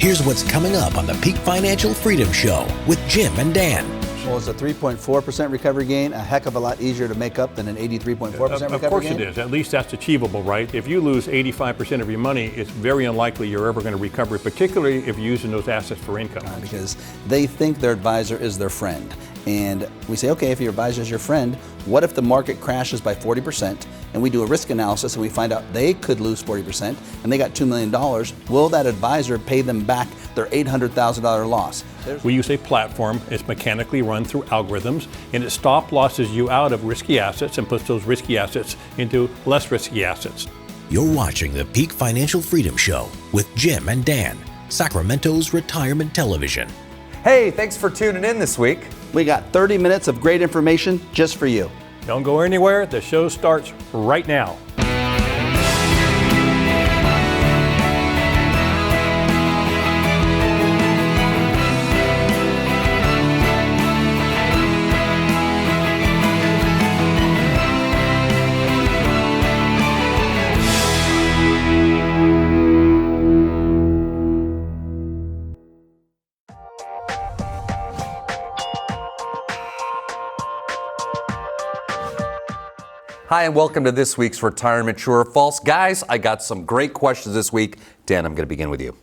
Here's what's coming up on the Peak Financial Freedom Show with Jim and Dan. Well, it's a 3.4% recovery gain, a heck of a lot easier to make up than an 83.4% recovery gain. Of course it is. At least that's achievable, right? If you lose 85% of your money, it's very unlikely you're ever going to recover, particularly if you're using those assets for income. Because they think their advisor is their friend. And we say, okay, if your advisor is your friend, what if the market crashes by 40% and we do a risk analysis and we find out they could lose 40% and they got $2 million? Will that advisor pay them back their $800,000 loss? We use a platform. It's mechanically run through algorithms, and it stop losses you out of risky assets and puts those risky assets into less risky assets. You're watching the Peak Financial Freedom Show with Jim and Dan, Sacramento's retirement television. Hey, thanks for tuning in this week. We got 30 minutes of great information just for you. Don't go anywhere. The show starts right now. Hi, and welcome to this week's Retirement True or False. Guys, I got some great questions this week. Dan, I'm going to begin with you.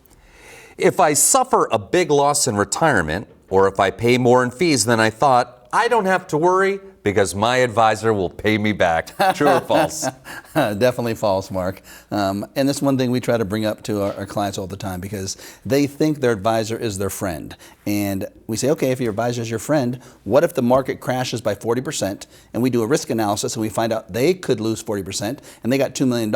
If I suffer a big loss in retirement, or if I pay more in fees than I thought, I don't have to worry because my advisor will pay me back. True or false? Definitely false, Mark. And that's one thing we try to bring up to our clients all the time because they think their advisor is their friend. And we say, okay, if your advisor is your friend, what if the market crashes by 40% and we do a risk analysis and we find out they could lose 40% and they got $2 million?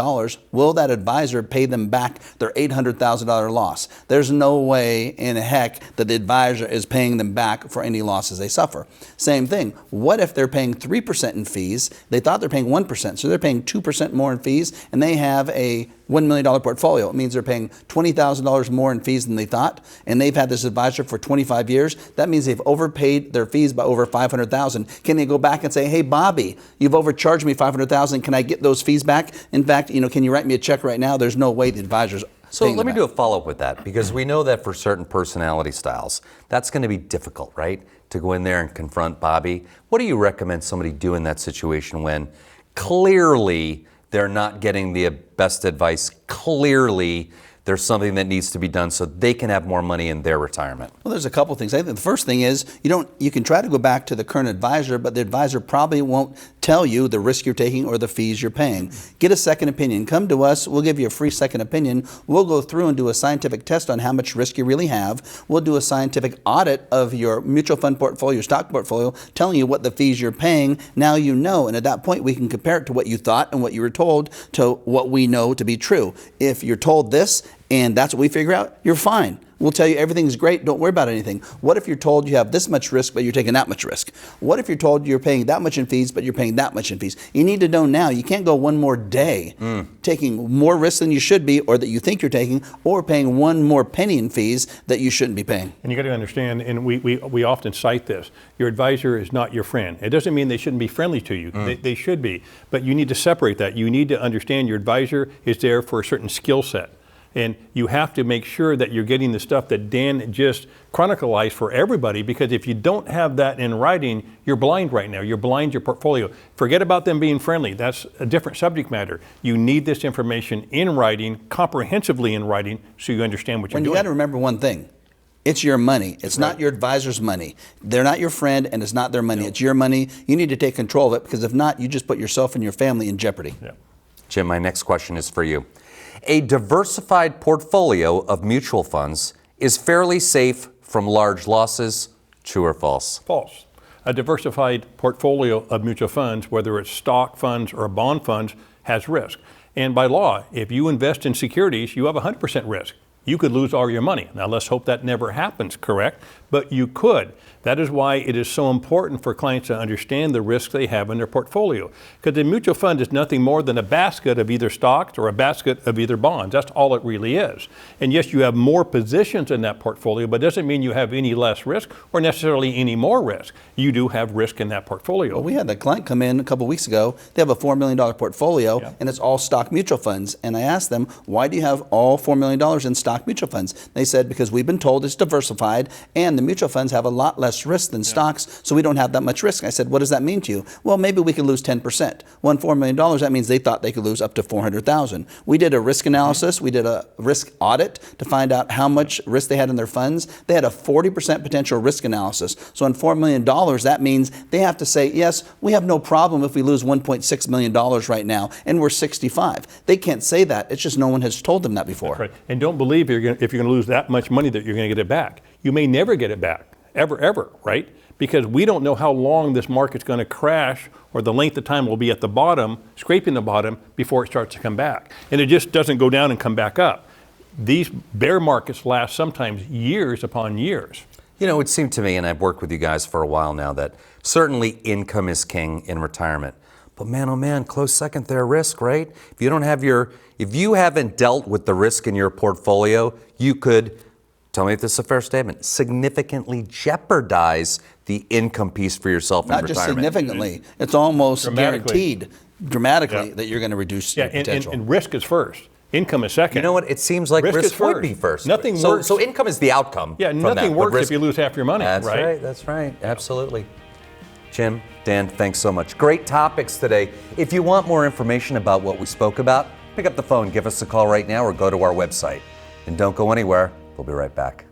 Will that advisor pay them back their $800,000 loss? There's no way in heck that the advisor is paying them back for any losses they suffer. Same thing. What if they're paying 3% in fees? They thought they're paying 1%, so they're paying 2% more in fees, and they have a $1 million portfolio. It means they're paying $20,000 more in fees than they thought, and they've had this advisor for 25 years. That means they've overpaid their fees by over $500,000. Can they go back and say, hey, Bobby, you've overcharged me $500,000. Can I get those fees back? In fact, can you write me a check right now? There's no way the advisor's So let me do a follow-up with that, because we know that for certain personality styles, that's going to be difficult, right? To go in there and confront Bobby. What do you recommend somebody do in that situation when clearly they're not getting the best advice? Clearly there's something that needs to be done so they can have more money in their retirement? Well, there's a couple things. I think the first thing is you can try to go back to the current advisor, but the advisor probably won't tell you the risk you're taking or the fees you're paying. Get a second opinion. Come to us. We'll give you a free second opinion. We'll go through and do a scientific test on how much risk you really have. We'll do a scientific audit of your mutual fund portfolio, your stock portfolio, telling you what the fees you're paying. Now you know, and at that point we can compare it to what you thought and what you were told to what we know to be true. If you're told this and that's what we figure out, you're fine. We'll tell you everything's great, don't worry about anything. What if you're told you have this much risk, but you're taking that much risk? What if you're told you're paying that much in fees, but you're paying that much in fees? You need to know now. You can't go one more day taking more risk than you should be or that you think you're taking, or paying one more penny in fees that you shouldn't be paying. And you got to understand, and we often cite this, your advisor is not your friend. It doesn't mean they shouldn't be friendly to you. They should be. But you need to separate that. You need to understand your advisor is there for a certain skill set. And you have to make sure that you're getting the stuff that Dan just chronicalized for everybody, because if you don't have that in writing, you're blind right now. You're blind your portfolio. Forget about them being friendly. That's a different subject matter. You need this information in writing, comprehensively in writing, so you understand what you're doing. You got to remember one thing. It's your money. It's not your advisor's money. They're not your friend, and it's not their money. It's your money. You need to take control of it, because if not, you just put yourself and your family in jeopardy. Yeah. Jim, my next question is for you. A diversified portfolio of mutual funds is fairly safe from large losses. True or false? False. A diversified portfolio of mutual funds, whether it's stock funds or bond funds, has risk. And by law, if you invest in securities, you have 100% risk. You could lose all your money. Now let's hope that never happens, correct? But you could. That is why it is so important for clients to understand the risks they have in their portfolio. Because the mutual fund is nothing more than a basket of either stocks or a basket of either bonds. That's all it really is. And yes, you have more positions in that portfolio, but it doesn't mean you have any less risk or necessarily any more risk. You do have risk in that portfolio. Well, we had a client come in a couple of weeks ago. They have a $4 million portfolio, and it's all stock mutual funds. And I asked them, why do you have all $4 million in stock mutual funds? They said, because we've been told it's diversified, and the mutual funds have a lot less risk than stocks, so we don't have that much risk. I said, what does that mean to you? Well, maybe we could lose 10%. Well, $4 million, that means they thought they could lose up to $400,000. We did a risk analysis. We did a risk audit to find out how much risk they had in their funds. They had a 40% potential risk analysis. So on $4 million, that means they have to say, yes, we have no problem if we lose $1.6 million right now, and we're 65. They can't say that. It's just no one has told them that before. That's right. And don't believe if you're going to lose that much money that you're going to get it back. You may never get it back, ever, right? Because we don't know how long this market's going to crash or the length of time will be at the bottom, scraping the bottom, before it starts to come back. And it just doesn't go down and come back up. These bear markets last sometimes years upon years. You know, it seemed to me, and I've worked with you guys for a while now, that certainly income is king in retirement. But man, oh man, close second there, risk, right? If you haven't dealt with the risk in your portfolio, you could, tell me if this is a fair statement, significantly jeopardize the income piece for yourself in retirement. Not just significantly, it's almost guaranteed dramatically that you're going to reduce your potential. And risk is first. Income is second. You know what? It seems like risk would be first. Nothing works. So income is the outcome. Yeah, nothing works if you lose half your money. That's right. That's right. Absolutely. Jim, Dan, thanks so much. Great topics today. If you want more information about what we spoke about, pick up the phone, give us a call right now, or go to our website. And don't go anywhere. We'll be right back.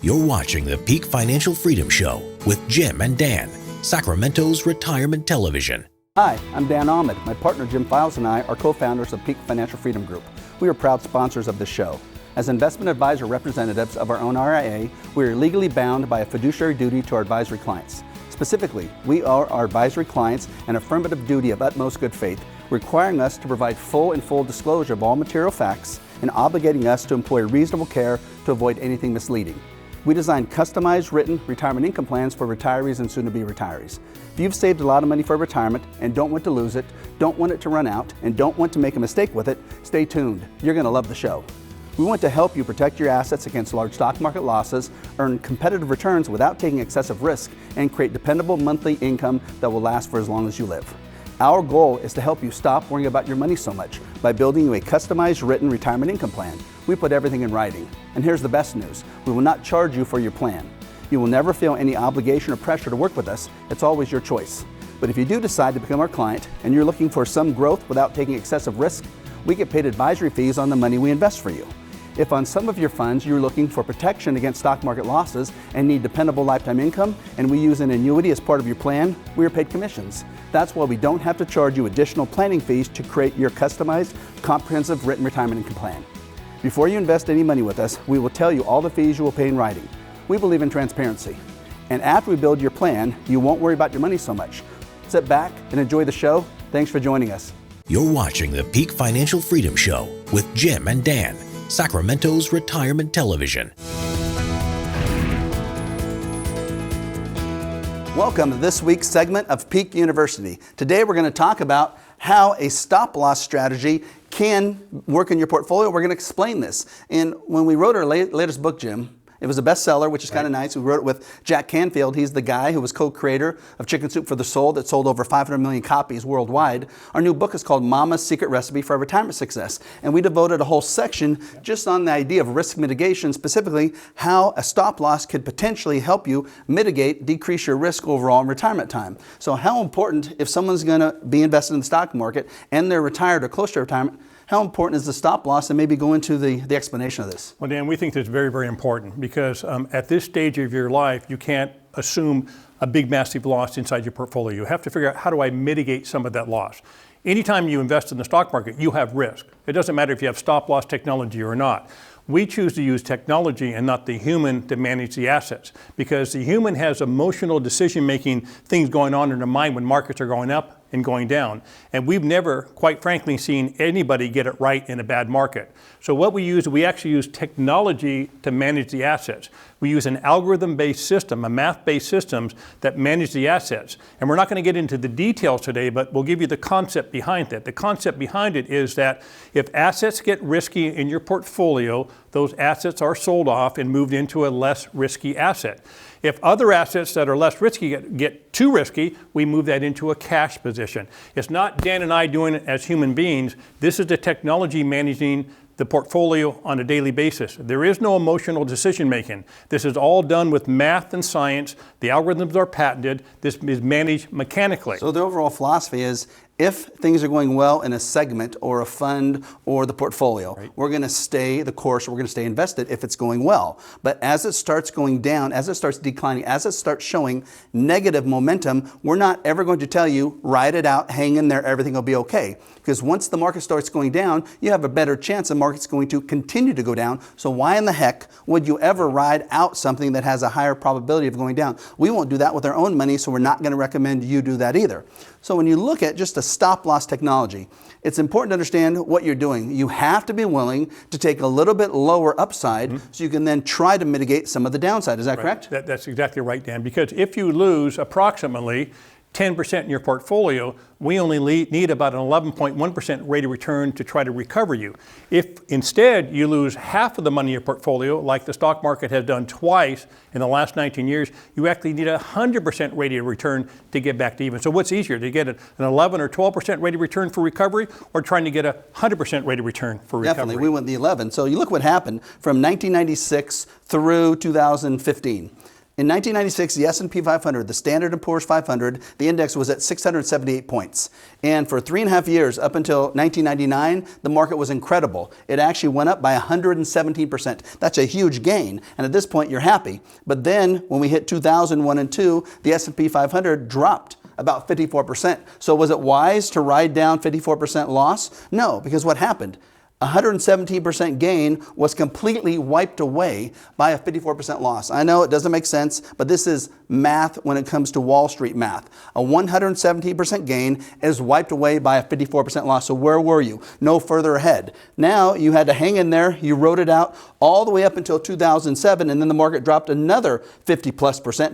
You're watching the Peak Financial Freedom Show with Jim and Dan, Sacramento's retirement television. Hi, I'm Dan Ahmed. My partner Jim Files and I are co-founders of Peak Financial Freedom Group. We are proud sponsors of this show. As investment advisor representatives of our own RIA, we are legally bound by a fiduciary duty to our advisory clients. Specifically, we owe our advisory clients an affirmative duty of utmost good faith, requiring us to provide full disclosure of all material facts and obligating us to employ reasonable care to avoid anything misleading. We design customized written retirement income plans for retirees and soon-to-be retirees. If you've saved a lot of money for retirement and don't want to lose it, don't want it to run out, and don't want to make a mistake with it, stay tuned. You're going to love the show. We want to help you protect your assets against large stock market losses, earn competitive returns without taking excessive risk, and create dependable monthly income that will last for as long as you live. Our goal is to help you stop worrying about your money so much by building you a customized written retirement income plan. We put everything in writing. And here's the best news. We will not charge you for your plan. You will never feel any obligation or pressure to work with us. It's always your choice. But if you do decide to become our client and you're looking for some growth without taking excessive risk, we get paid advisory fees on the money we invest for you. If on some of your funds you're looking for protection against stock market losses and need dependable lifetime income, and we use an annuity as part of your plan, we are paid commissions. That's why we don't have to charge you additional planning fees to create your customized, comprehensive written retirement income plan. Before you invest any money with us, we will tell you all the fees you will pay in writing. We believe in transparency. And after we build your plan, you won't worry about your money so much. Sit back and enjoy the show. Thanks for joining us. You're watching the Peak Financial Freedom Show with Jim and Dan, Sacramento's retirement television. Welcome to this week's segment of Peak University. Today we're going to talk about how a stop-loss strategy can work in your portfolio. We're going to explain this. And when we wrote our latest book, Jim, it was a bestseller, which is kind of nice. We wrote it with Jack Canfield. He's the guy who was co-creator of Chicken Soup for the Soul that sold over 500 million copies worldwide. Our new book is called Mama's Secret Recipe for Retirement Success. And we devoted a whole section just on the idea of risk mitigation, specifically how a stop loss could potentially help you mitigate, decrease your risk overall in retirement time. So how important, if someone's going to be invested in the stock market and they're retired or close to retirement, how important is the stop loss? And maybe go into the explanation of this. Well, Dan, we think that's very, very important because at this stage of your life, you can't assume a big, massive loss inside your portfolio. You have to figure out, how do I mitigate some of that loss? Anytime you invest in the stock market, you have risk. It doesn't matter if you have stop loss technology or not. We choose to use technology and not the human to manage the assets, because the human has emotional decision-making things going on in their mind when markets are going up and going down. And we've never, quite frankly, seen anybody get it right in a bad market. So what we actually use technology to manage the assets. We use an algorithm-based system, a math-based systems that manage the assets. And we're not going to get into the details today, but we'll give you the concept behind it. The concept behind it is that if assets get risky in your portfolio, those assets are sold off and moved into a less risky asset. If other assets that are less risky get too risky, we move that into a cash position. It's not Dan and I doing it as human beings. This is the technology managing the portfolio on a daily basis. There is no emotional decision making. This is all done with math and science. The algorithms are patented. This is managed mechanically. So the overall philosophy is, if things are going well in a segment or a fund or the portfolio, right, we're going to stay the course, we're going to stay invested if it's going well. But as it starts going down, as it starts declining, as it starts showing negative momentum, we're not ever going to tell you, ride it out, hang in there, everything will be okay. Because once the market starts going down, you have a better chance the market's going to continue to go down. So why in the heck would you ever ride out something that has a higher probability of going down? We won't do that with our own money, so we're not going to recommend you do that either. So when you look at just a stop-loss technology, it's important to understand what you're doing. You have to be willing to take a little bit lower upside so you can then try to mitigate some of the downside. Is that correct? That's exactly right, Dan, because if you lose approximately 10% in your portfolio, we only need about an 11.1% rate of return to try to recover you. If instead you lose half of the money in your portfolio, like the stock market has done twice in the last 19 years, you actually need a 100% rate of return to get back to even. So what's easier, to get an 11 or 12% rate of return for recovery, or trying to get a 100% rate of return for recovery? Definitely, we went the 11. So you look what happened from 1996 through 2015. In 1996, the S&P 500, the Standard & Poor's 500, the index was at 678 points. And for 3.5 years, up until 1999, the market was incredible. It actually went up by 117%. That's a huge gain. And at this point, you're happy. But then when we hit 2001 and 2, the S&P 500 dropped about 54%. So was it wise to ride down 54% loss? No, because what happened? 117% gain was completely wiped away by a 54% loss. I know it doesn't make sense, but this is math when it comes to Wall Street math. A 117% gain is wiped away by a 54% loss. So where were you? No further ahead. Now you had to hang in there. You rode it out all the way up until 2007, and then the market dropped another 50+%,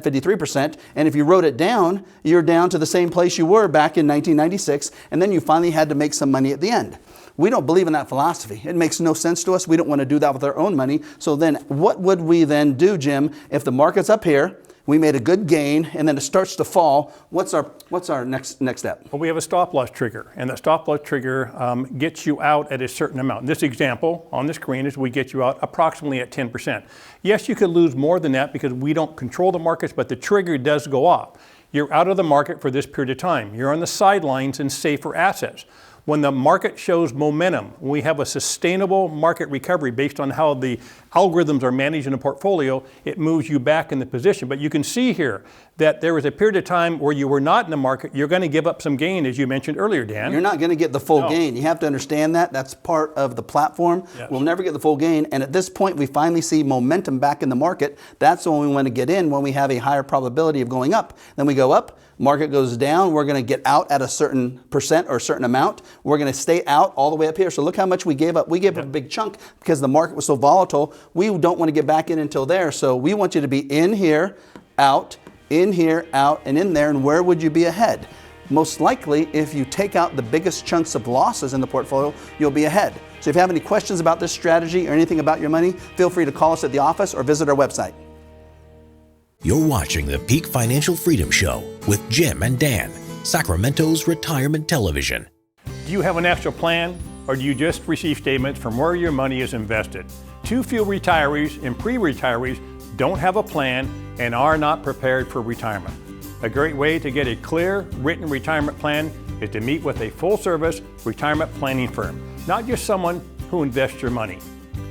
53%. And if you rode it down, you're down to the same place you were back in 1996, and then you finally had to make some money at the end. We don't believe in that philosophy. It makes no sense to us. We don't want to do that with our own money. So then what would we then do, Jim, if the market's up here, we made a good gain, and then it starts to fall? What's our next step? Well, we have a stop-loss trigger, and the stop-loss trigger gets you out at a certain amount. In this example on the screen is we get you out approximately at 10%. Yes, you could lose more than that because we don't control the markets, but the trigger does go off. You're out of the market for this period of time. You're on the sidelines in safer assets. When the market shows momentum, we have a sustainable market recovery based on how the algorithms are managed in a portfolio, it moves you back in the position. But you can see here that there was a period of time where you were not in the market. You're going to give up some gain, as you mentioned earlier, Dan. You're not going to get the full gain. You have to understand that. That's part of the platform. Yes. We'll never get the full gain. And at this point, we finally see momentum back in the market. That's when we want to get in, when we have a higher probability of going up. Then we go up. Market goes down, we're going to get out at a certain percent or a certain amount. We're going to stay out all the way up here. So look how much we gave up. We gave up a big chunk because the market was so volatile. We don't want to get back in until there. So we want you to be in here, out, and in there. And where would you be ahead? Most likely, if you take out the biggest chunks of losses in the portfolio, you'll be ahead. So if you have any questions about this strategy or anything about your money, feel free to call us at the office or visit our website. You're watching the Peak Financial Freedom Show with Jim and Dan, Sacramento's retirement television. Do you have an extra plan, or do you just receive statements from where your money is invested? Too few retirees and pre-retirees don't have a plan and are not prepared for retirement. A great way to get a clear, written retirement plan is to meet with a full-service retirement planning firm, not just someone who invests your money.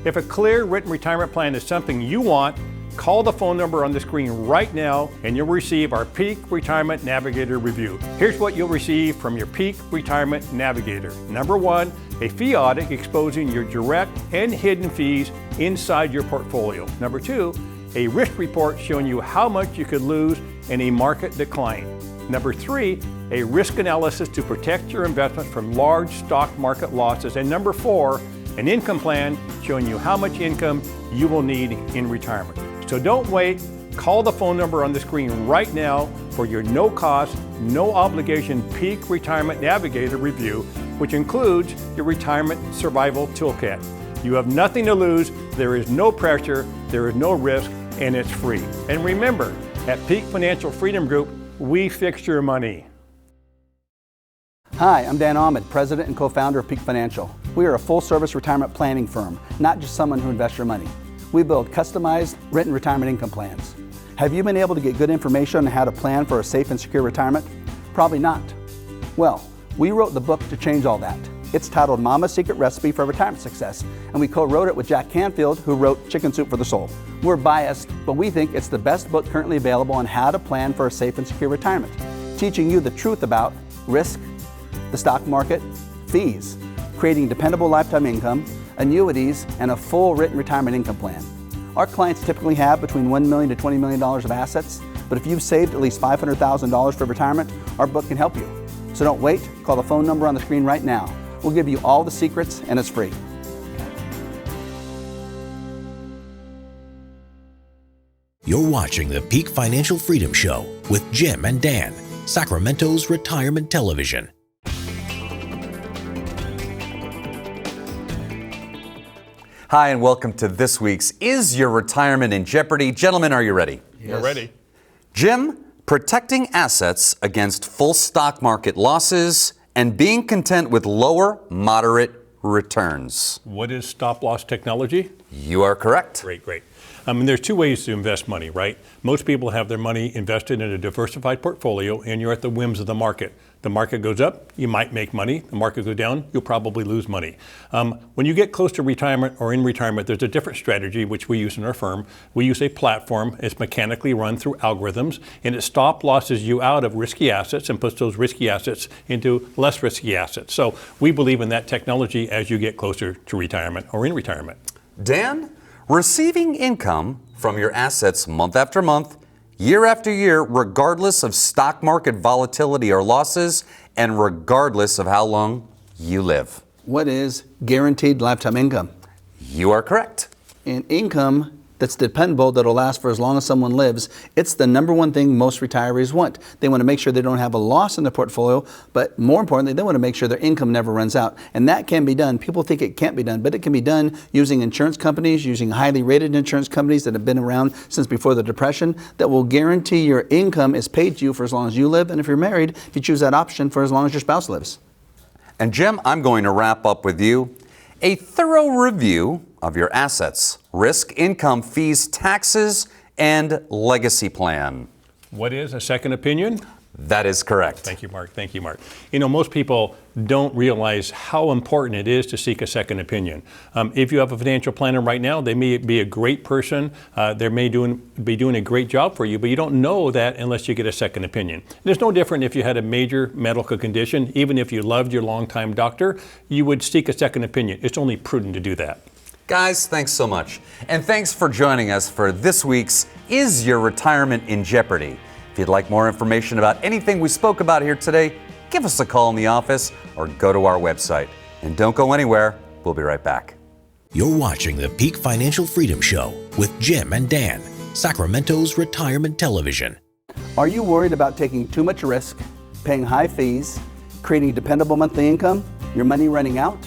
If a clear, written retirement plan is something you want, call the phone number on the screen right now and you'll receive our Peak Retirement Navigator review. Here's what you'll receive from your Peak Retirement Navigator. Number one, a fee audit exposing your direct and hidden fees inside your portfolio. Number two, a risk report showing you how much you could lose in a market decline. Number 3, a risk analysis to protect your investment from large stock market losses. And number 4, an income plan showing you how much income you will need in retirement. So don't wait. Call the phone number on the screen right now for your no-cost, no-obligation Peak Retirement Navigator review, which includes your Retirement Survival Toolkit. You have nothing to lose, there is no pressure, there is no risk, and it's free. And remember, at Peak Financial Freedom Group, we fix your money. Hi, I'm Dan Ahmed, President and co-founder of Peak Financial. We are a full-service retirement planning firm, not just someone who invests your money. We build customized written retirement income plans. Have you been able to get good information on how to plan for a safe and secure retirement? Probably not. Well, we wrote the book to change all that. It's titled Mama's Secret Recipe for Retirement Success, and we co-wrote it with Jack Canfield, who wrote Chicken Soup for the Soul. We're biased, but we think it's the best book currently available on how to plan for a safe and secure retirement, teaching you the truth about risk, the stock market, fees, creating dependable lifetime income, annuities, and a full written retirement income plan. Our clients typically have between $1 million to $20 million of assets, but if you've saved at least $500,000 for retirement, our book can help you. So don't wait, call the phone number on the screen right now. We'll give you all the secrets, and it's free. You're watching the Peak Financial Freedom Show with Jim and Dan, Sacramento's retirement television. Hi, and welcome to this week's Is Your Retirement in Jeopardy? Gentlemen, are you ready? Yes. We're ready. Jim, protecting assets against full stock market losses and being content with lower, moderate returns. What is stop-loss technology? You are correct. Great. There's two ways to invest money, right? Most people have their money invested in a diversified portfolio, and you're at the whims of the market. The market goes up, you might make money. The market goes down, you'll probably lose money. When you get close to retirement or in retirement, there's a different strategy which we use in our firm. We use a platform. It's mechanically run through algorithms, and it stop losses you out of risky assets and puts those risky assets into less risky assets. So we believe in that technology as you get closer to retirement or in retirement. Dan, receiving income from your assets month after month, year after year, regardless of stock market volatility or losses, and regardless of how long you live. What is guaranteed lifetime income? You are correct. And income that's dependable, that'll last for as long as someone lives. It's the number one thing most retirees want. They want to make sure they don't have a loss in their portfolio, but more importantly, they want to make sure their income never runs out. And that can be done. People think it can't be done, but it can be done using insurance companies, using highly rated insurance companies that have been around since before the Depression, that will guarantee your income is paid to you for as long as you live. And if you're married, if you choose that option, for as long as your spouse lives. And Jim, I'm going to wrap up with you. A thorough review of your assets, risk, income, fees, taxes, and legacy plan. What is a second opinion? That is correct. Thank you, Mark. You know, most people don't realize how important it is to seek a second opinion. If you have a financial planner right now, they may be a great person. They may be doing a great job for you, but you don't know that unless you get a second opinion. It's no different if you had a major medical condition. Even if you loved your longtime doctor, you would seek a second opinion. It's only prudent to do that. Guys, thanks so much. And thanks for joining us for this week's Is Your Retirement in Jeopardy? If you'd like more information about anything we spoke about here today, give us a call in the office or go to our website. And don't go anywhere. We'll be right back. You're watching the Peak Financial Freedom Show with Jim and Dan, Sacramento's retirement television. Are you worried about taking too much risk, paying high fees, creating dependable monthly income, your money running out?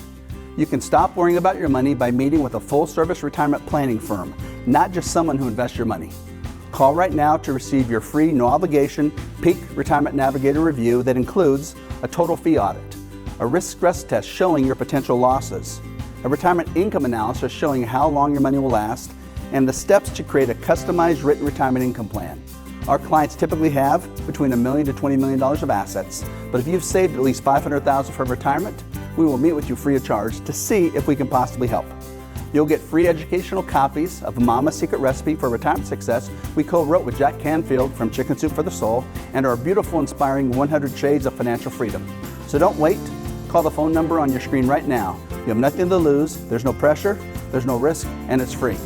You can stop worrying about your money by meeting with a full-service retirement planning firm, not just someone who invests your money. Call right now to receive your free, no-obligation Peak Retirement Navigator review that includes a total fee audit, a risk stress test showing your potential losses, a retirement income analysis showing how long your money will last, and the steps to create a customized written retirement income plan. Our clients typically have between $1 million to $20 million of assets, but if you've saved at least $500,000 for retirement, we will meet with you free of charge to see if we can possibly help. You'll get free educational copies of Mama's Secret Recipe for Retirement Success we co-wrote with Jack Canfield from Chicken Soup for the Soul, and our beautiful, inspiring 100 Shades of Financial Freedom. So don't wait. Call the phone number on your screen right now. You have nothing to lose. There's no pressure. There's no risk, and it's free.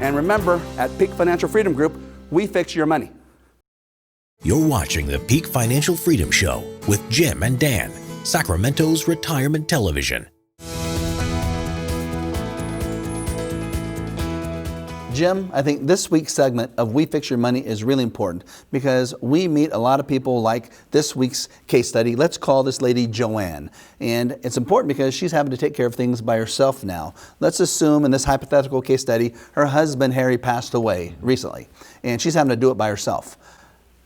And remember, at Peak Financial Freedom Group, we fix your money. You're watching the Peak Financial Freedom Show with Jim and Dan, Sacramento's retirement television. Jim, I think this week's segment of We Fix Your Money is really important because we meet a lot of people like this week's case study. Let's call this lady Joanne. And it's important because she's having to take care of things by herself now. Let's assume in this hypothetical case study, her husband Harry passed away recently, and she's having to do it by herself.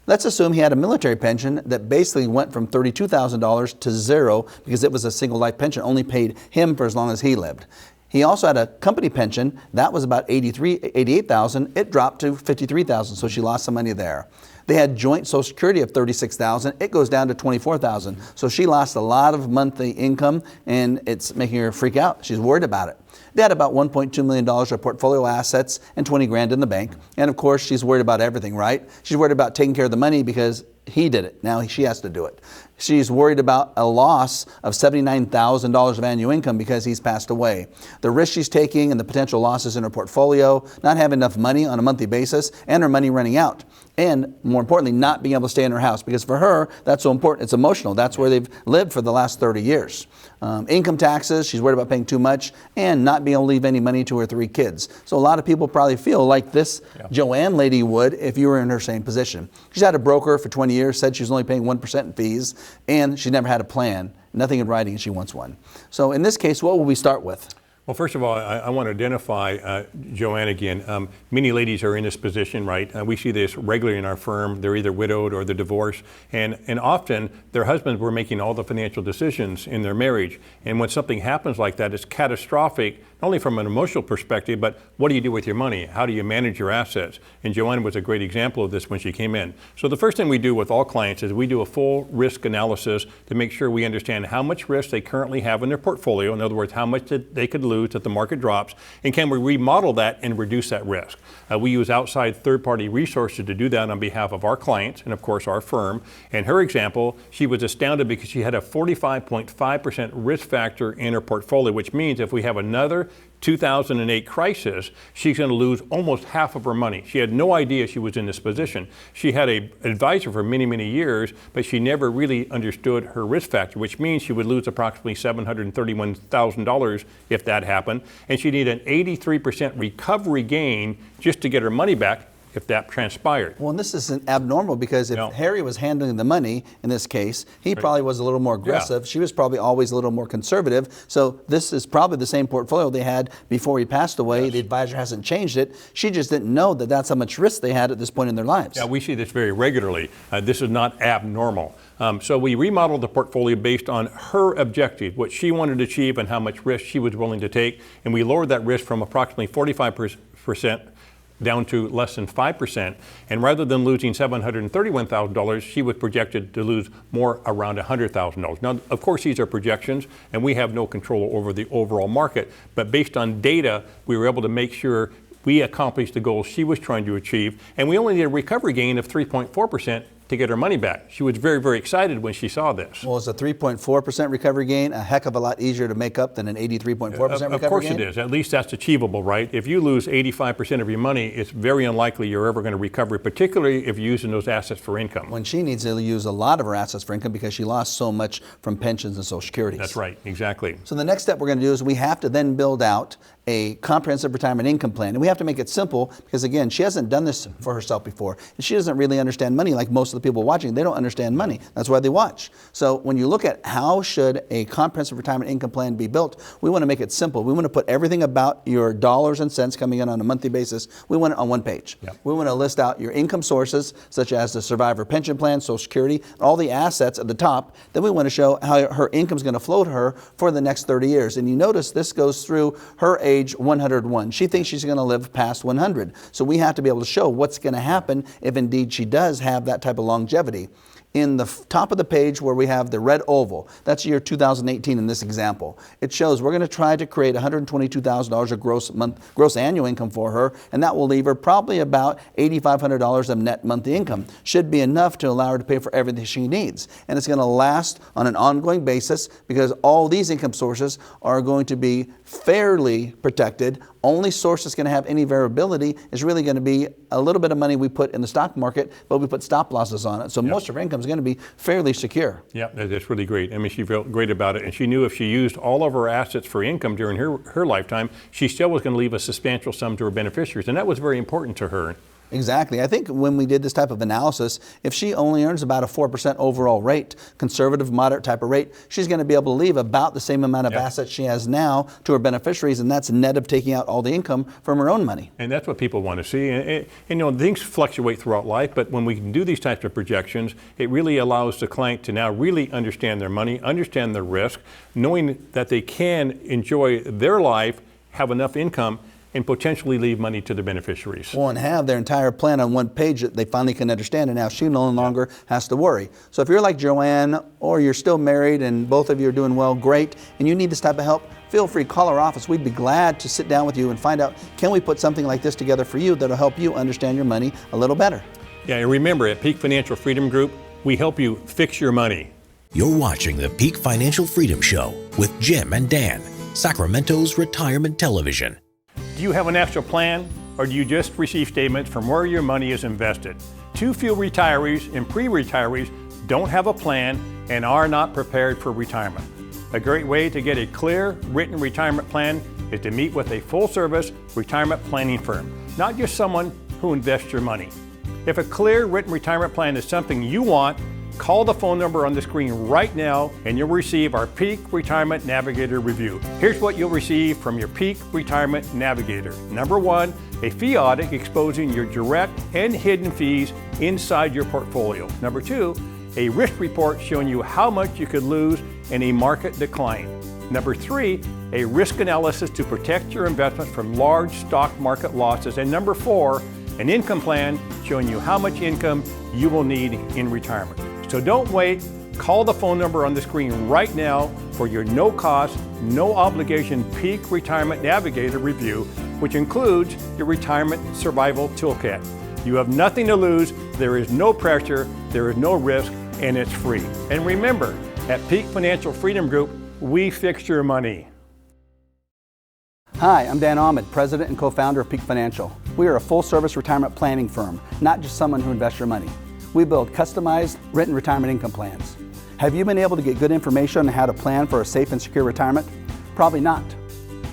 Let's assume he had a military pension that basically went from $32,000 to zero because it was a single life pension, only paid him for as long as he lived. He also had a company pension that was about $88,000. It dropped to $53,000, so she lost some money there. They had joint Social Security of $36,000. It goes down to $24,000. So she lost a lot of monthly income, and it's making her freak out. She's worried about it. They had about $1.2 million of portfolio assets and 20 grand in the bank. And of course, she's worried about everything, right? She's worried about taking care of the money because he did it. Now she has to do it. She's worried about a loss of $79,000 of annual income because he's passed away. The risk she's taking and the potential losses in her portfolio, not having enough money on a monthly basis, and her money running out. And more importantly, not being able to stay in her house because for her, that's so important. It's emotional. That's where they've lived for the last 30 years. Income taxes, she's worried about paying too much and not being able to leave any money to her 3 kids. So a lot of people probably feel like this Joanne lady would if you were in her same position. She's had a broker for 20 years, said she was only paying 1% in fees, and she never had a plan, nothing in writing, and she wants one. So in this case, what will we start with? Well, first of all, I want to identify Joanne again. Many ladies are in this position, right? We see this regularly in our firm. They're either widowed or they're divorced. And often their husbands were making all the financial decisions in their marriage. And when something happens like that, it's catastrophic, not only from an emotional perspective, but what do you do with your money? How do you manage your assets? And Joanne was a great example of this when she came in. So the first thing we do with all clients is we do a full risk analysis to make sure we understand how much risk they currently have in their portfolio. In other words, how much they could lose if the market drops, and can we remodel that and reduce that risk? We use outside third-party resources to do that on behalf of our clients and of course our firm. And her example, she was astounded because she had a 45.5% risk factor in her portfolio, which means if we have another 2008 crisis, she's going to lose almost half of her money. She had no idea she was in this position. She had an advisor for many, many years, but she never really understood her risk factor, which means she would lose approximately $731,000 if that happened. And she'd need an 83% recovery gain just to get her money back if that transpired. Well, and this isn't abnormal because if Harry was handling the money in this case, he probably was a little more aggressive. Yeah. She was probably always a little more conservative. So this is probably the same portfolio they had before he passed away. Yes. The advisor hasn't changed it. She just didn't know that that's how much risk they had at this point in their lives. Yeah, we see this very regularly. This is not abnormal. So we remodeled the portfolio based on her objective, what she wanted to achieve and how much risk she was willing to take. And we lowered that risk from approximately 45% down to less than 5%. And rather than losing $731,000, she was projected to lose more, around $100,000. Now, of course, these are projections, and we have no control over the overall market. But based on data, we were able to make sure we accomplished the goals she was trying to achieve. And we only need a recovery gain of 3.4% to get her money back. She was very, very excited when she saw this. Well, is a 3.4% recovery gain a heck of a lot easier to make up than an 83.4% recovery gain? Of course it is. At least that's achievable, right? If you lose 85% of your money, it's very unlikely you're ever going to recover, particularly if you're using those assets for income. When she needs to use a lot of her assets for income because she lost so much from pensions and Social Security. That's right, exactly. So the next step we're going to do is we have to then build out a comprehensive retirement income plan. And we have to make it simple because, again, she hasn't done this for herself before. And she doesn't really understand money like most of the people watching. They don't understand money. That's why they watch. So when you look at how should a comprehensive retirement income plan be built, we want to make it simple. We want to put everything about your dollars and cents coming in on a monthly basis. We want it on one page. Yep. We want to list out your income sources, such as the survivor pension plan, Social Security, all the assets at the top. Then we want to show how her income is going to flow to her for the next 30 years. And you notice this goes through her age 101. She thinks she's going to live past 100. So we have to be able to show what's going to happen if indeed she does have that type of longevity. In the top of the page where we have the red oval, that's year 2018 in this example. It shows we're going to try to create $122,000 of gross annual income for her, and that will leave her probably about $8,500 of net monthly income. Should be enough to allow her to pay for everything she needs. And it's going to last on an ongoing basis because all these income sources are going to be fairly protected Only source that's going to have any variability is really going to be a little bit of money we put in the stock market, but we put stop losses on it. So most of her income is going to be fairly secure. Yeah, that's really great. I mean, she felt great about it, and she knew if she used all of her assets for income during her lifetime, she still was going to leave a substantial sum to her beneficiaries, and that was very important to her. Exactly. I think when we did this type of analysis, if she only earns about a 4% overall rate, conservative, moderate type of rate, she's going to be able to leave about the same amount of assets she has now to her beneficiaries, and that's net of taking out all the income from her own money. And that's what people want to see. And you know, things fluctuate throughout life, but when we can do these types of projections, it really allows the client to now really understand their money, understand their risk, knowing that they can enjoy their life, have enough income, and potentially leave money to the beneficiaries. Well, and have their entire plan on one page that they finally can understand, and now she no longer has to worry. So if you're like Joanne, or you're still married and both of you are doing well, great, and you need this type of help, feel free, call our office. We'd be glad to sit down with you and find out, can we put something like this together for you that'll help you understand your money a little better. Yeah, and remember, at Peak Financial Freedom Group, we help you fix your money. You're watching the Peak Financial Freedom Show with Jim and Dan, Sacramento's retirement television. Do you have an actual plan, or do you just receive statements from where your money is invested? Too few retirees and pre-retirees don't have a plan and are not prepared for retirement. A great way to get a clear, written retirement plan is to meet with a full-service retirement planning firm, not just someone who invests your money. If a clear, written retirement plan is something you want, call the phone number on the screen right now and you'll receive our Peak Retirement Navigator review. Here's what you'll receive from your Peak Retirement Navigator. Number one, a fee audit exposing your direct and hidden fees inside your portfolio. Number two, a risk report showing you how much you could lose in a market decline. Number three, a risk analysis to protect your investments from large stock market losses. And number four, an income plan showing you how much income you will need in retirement. So don't wait, call the phone number on the screen right now for your no-cost, no-obligation Peak Retirement Navigator review, which includes your Retirement Survival Toolkit. You have nothing to lose, there is no pressure, there is no risk, and it's free. And remember, at Peak Financial Freedom Group, we fix your money. Hi, I'm Dan Ahmed, President and co-founder of Peak Financial. We are a full-service retirement planning firm, not just someone who invests your money. We build customized, written retirement income plans. Have you been able to get good information on how to plan for a safe and secure retirement? Probably not.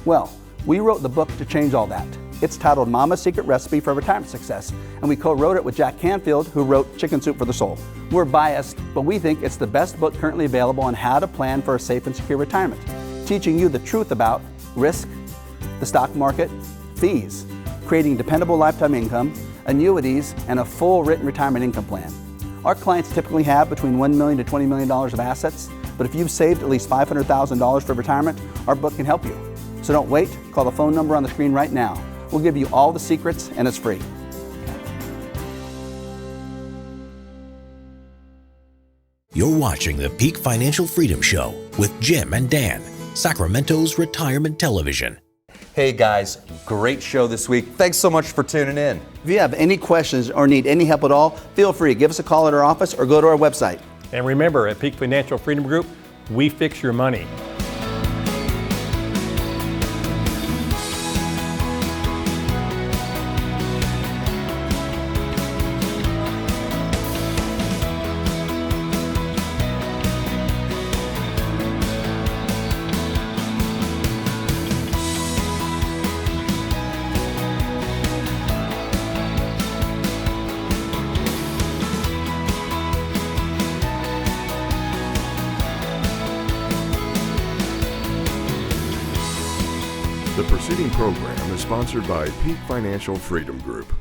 Well, we wrote the book to change all that. It's titled Mama's Secret Recipe for Retirement Success, and we co-wrote it with Jack Canfield, who wrote Chicken Soup for the Soul. We're biased, but we think it's the best book currently available on how to plan for a safe and secure retirement, teaching you the truth about risk, the stock market, fees, creating dependable lifetime income, annuities, and a full written retirement income plan. Our clients typically have between $1 million to $20 million of assets, but if you've saved at least $500,000 for retirement, our book can help you. So don't wait, call the phone number on the screen right now. We'll give you all the secrets and it's free. You're watching the Peak Financial Freedom Show with Jim and Dan, Sacramento's retirement television. Hey guys, great show this week. Thanks so much for tuning in. If you have any questions or need any help at all, feel free, give us a call at our office or go to our website. And remember, at Peak Financial Freedom Group, we fix your money. The preceding program is sponsored by Peak Financial Freedom Group.